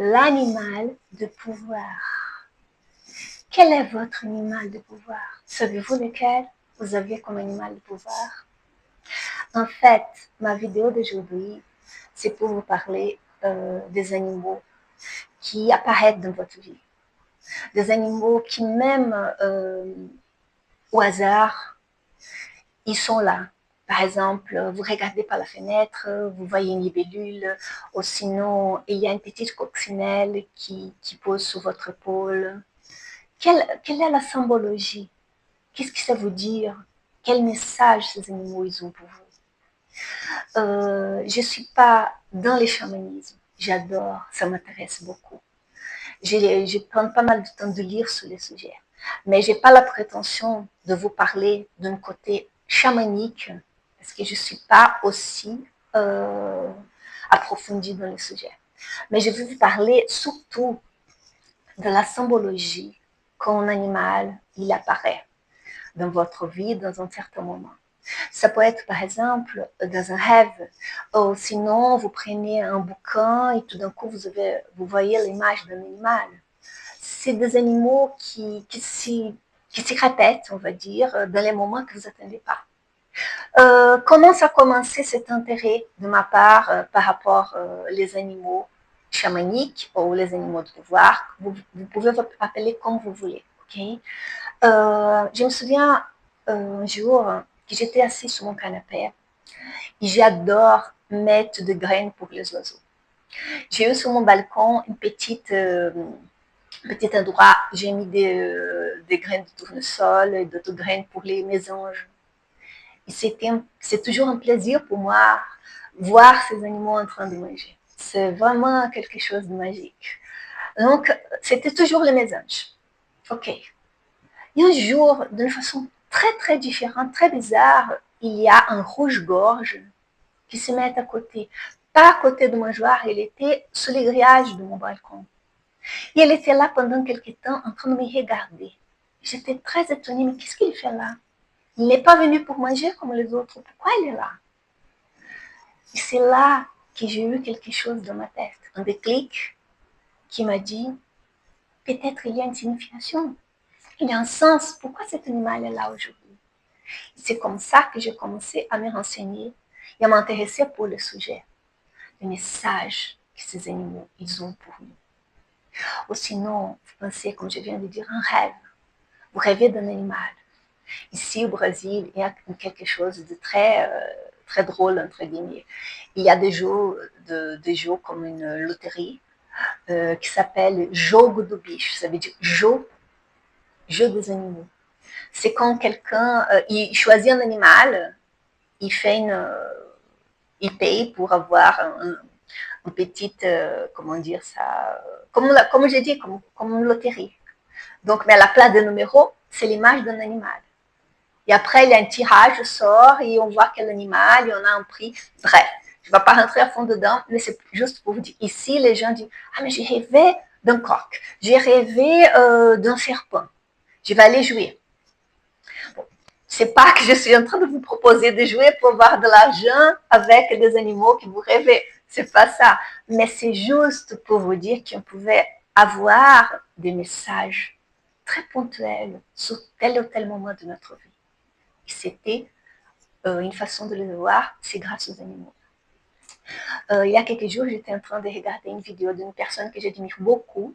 l'animal de pouvoir. Quel est votre animal de pouvoir? Savez-vous lequel vous avez comme animal de pouvoir? En fait, ma vidéo d'aujourd'hui, c'est pour vous parler des animaux qui apparaissent dans votre vie. Des animaux qui, même au hasard, ils sont là. Par exemple, vous regardez par la fenêtre, vous voyez une libellule, ou sinon, il y a une petite coccinelle qui pose sur votre épaule. Quelle est la symbologie? Qu'est-ce que ça veut dire? Quel message ces animaux ils ont pour vous? Je ne suis pas dans les chamanismes. J'adore, ça m'intéresse beaucoup. Je prends pas mal de temps de lire sur les sujets. Mais je n'ai pas la prétention de vous parler d'un côté chamanique, parce que je ne suis pas aussi approfondie dans le sujet. Mais je vais vous parler surtout de la symbologie quand un animal il apparaît dans votre vie dans un certain moment. Ça peut être, par exemple, dans un rêve, ou sinon, vous prenez un bouquin et tout d'un coup, vous voyez l'image d'un animal. C'est des animaux qui s'y répètent, on va dire, dans les moments que vous n'attendez pas. Comment ça a commencé cet intérêt de ma part par rapport aux animaux chamaniques ou les animaux de pouvoir? Vous pouvez vous appeler comme vous voulez. Okay? Je me souviens un jour que j'étais assise sur mon canapé et j'adore mettre des graines pour les oiseaux. J'ai eu sur mon balcon une petit endroit, j'ai mis des graines de tournesol et d'autres graines pour les mésanges. Et c'est toujours un plaisir pour moi voir ces animaux en train de manger. C'est vraiment quelque chose de magique. Donc, c'était toujours les mésanges. OK. Et un jour, d'une façon très, très différente, très bizarre, il y a un rouge-gorge qui se met à côté. Pas à côté de mon joueur, il était sous les grillages de mon balcon. Et elle était là pendant quelque temps en train de me regarder. J'étais très étonnée, mais qu'est-ce qu'il fait là? Il n'est pas venu pour manger comme les autres. Pourquoi il est là? Et c'est là que j'ai eu quelque chose dans ma tête, un déclic qui m'a dit, peut-être il y a une signification, il y a un sens. Pourquoi cet animal est là aujourd'hui? C'est comme ça que j'ai commencé à me renseigner et à m'intéresser pour le sujet, le message que ces animaux ils ont pour nous. Ou sinon, vous pensez, comme je viens de dire, un rêve. Vous rêvez d'un animal. Ici au Brésil, il y a quelque chose de très drôle, entre guillemets. Il y a des jeux comme une loterie qui s'appelle Jogo do Bicho. Ça veut dire jeu des animaux. C'est quand quelqu'un il choisit un animal, il fait il paye pour avoir une petite, comment dire ça, comme j'ai dit, comme une loterie. Donc, mais à la place des numéros, c'est l'image d'un animal. Et après, il y a un tirage au sort et on voit quel animal et on a un prix. Bref, je ne vais pas rentrer à fond dedans, mais c'est juste pour vous dire. Ici, les gens disent, ah, mais j'ai rêvé d'un coq, j'ai rêvé d'un serpent, je vais aller jouer. Bon, c'est pas que je suis en train de vous proposer de jouer pour avoir de l'argent avec des animaux que vous rêvez. C'est pas ça. Mais c'est juste pour vous dire qu'on pouvait avoir des messages très ponctuels sur tel ou tel moment de notre vie. Et c'était une façon de le voir, c'est grâce aux animaux. Il y a quelques jours, j'étais en train de regarder une vidéo d'une personne que j'admire beaucoup.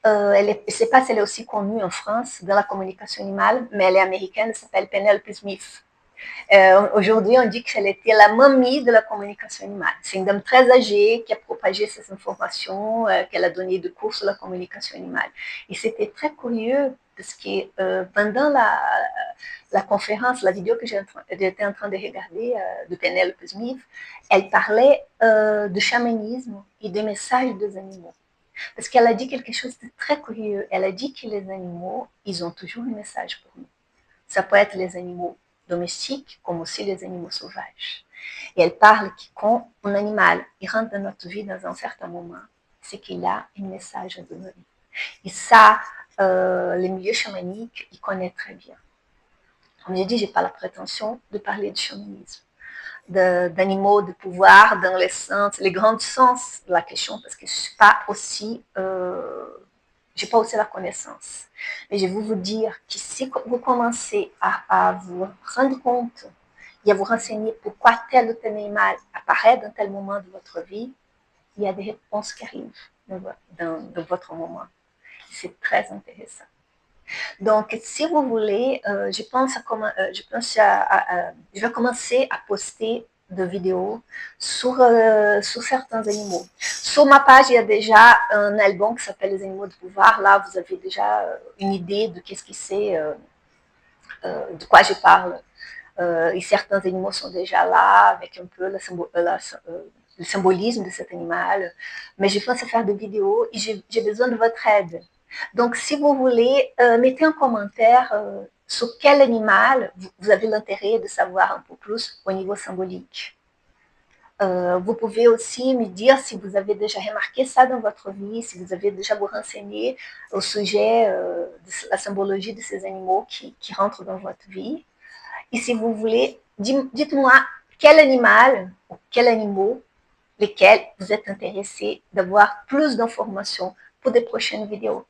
Je ne sais pas si elle est aussi connue en France dans la communication animale, mais elle est américaine, elle s'appelle Penelope Smith. Aujourd'hui, on dit qu'elle était la mamie de la communication animale. C'est une dame très âgée qui a propagé ces informations, qu'elle a donné des cours sur la communication animale. Et c'était très curieux parce que pendant la conférence, la vidéo que j'étais en train de regarder de Penelope Smith, elle parlait de chamanisme et des messages des animaux. Parce qu'elle a dit quelque chose de très curieux. Elle a dit que les animaux, ils ont toujours un message pour nous. Ça peut être les animaux domestiques comme aussi les animaux sauvages. Et elle parle que quand un animal il rentre dans notre vie dans un certain moment, c'est qu'il a un message à donner. Et ça, les milieux chamaniques, ils connaissent très bien. Comme j'ai dit, je n'ai pas la prétention de parler de chamanisme. d'animaux de pouvoir dans les sens, les grands sens de la question, parce que je suis pas aussi, j'ai pas aussi la connaissance. Mais je veux vous dire que si vous commencez à vous rendre compte et à vous renseigner pourquoi tel ou tel animal apparaît dans tel moment de votre vie, il y a des réponses qui arrivent dans votre moment. C'est très intéressant. Donc, si vous voulez, je vais commencer à poster de vidéos sur certains animaux. Sur ma page, il y a déjà un album qui s'appelle Les animaux de pouvoir. Là, vous avez déjà une idée de qu'est-ce que c'est, de quoi je parle. Et certains animaux sont déjà là, avec un peu le symbolisme de cet animal. Mais je pense à faire des vidéos et j'ai besoin de votre aide. Donc, si vous voulez, mettez un commentaire sur quel animal vous avez l'intérêt de savoir un peu plus au niveau symbolique. Vous pouvez aussi me dire si vous avez déjà remarqué ça dans votre vie, si vous avez déjà vous renseigné au sujet de la symbologie de ces animaux qui rentrent dans votre vie. Et si vous voulez, dites-moi quel animal ou quels animaux lesquels vous êtes intéressé d'avoir plus d'informations pour des prochaines vidéos.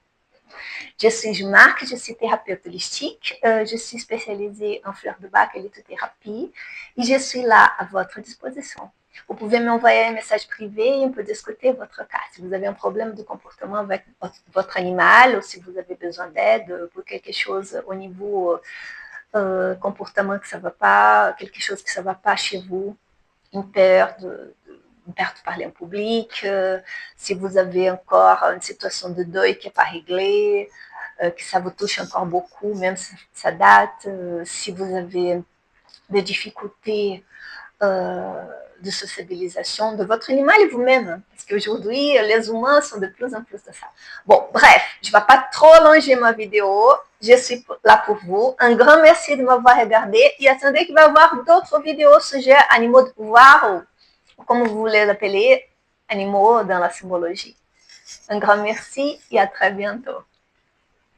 Je suis Marc, je suis thérapeute holistique, je suis spécialisée en fleurs de bac et lithothérapie et je suis là à votre disposition. Vous pouvez m'envoyer un message privé et on peut discuter votre cas. Si vous avez un problème de comportement avec votre animal ou si vous avez besoin d'aide pour quelque chose au niveau comportement que ça va pas, quelque chose que ça va pas chez vous, une peur de parler en public, si vous avez encore une situation de deuil qui n'est pas réglée, que ça vous touche encore beaucoup, même si ça date, si vous avez des difficultés de sociabilisation de votre animal et vous-même, parce qu'aujourd'hui, les humains sont de plus en plus de ça. Bon, bref, je ne vais pas trop allonger ma vidéo, je suis là pour vous. Un grand merci de m'avoir regardé et attendez qu'il va y avoir d'autres vidéos au sujet animaux de pouvoir ou comme vous voulez l'appeler, animaux dans la symbologie. Un grand merci et à très bientôt.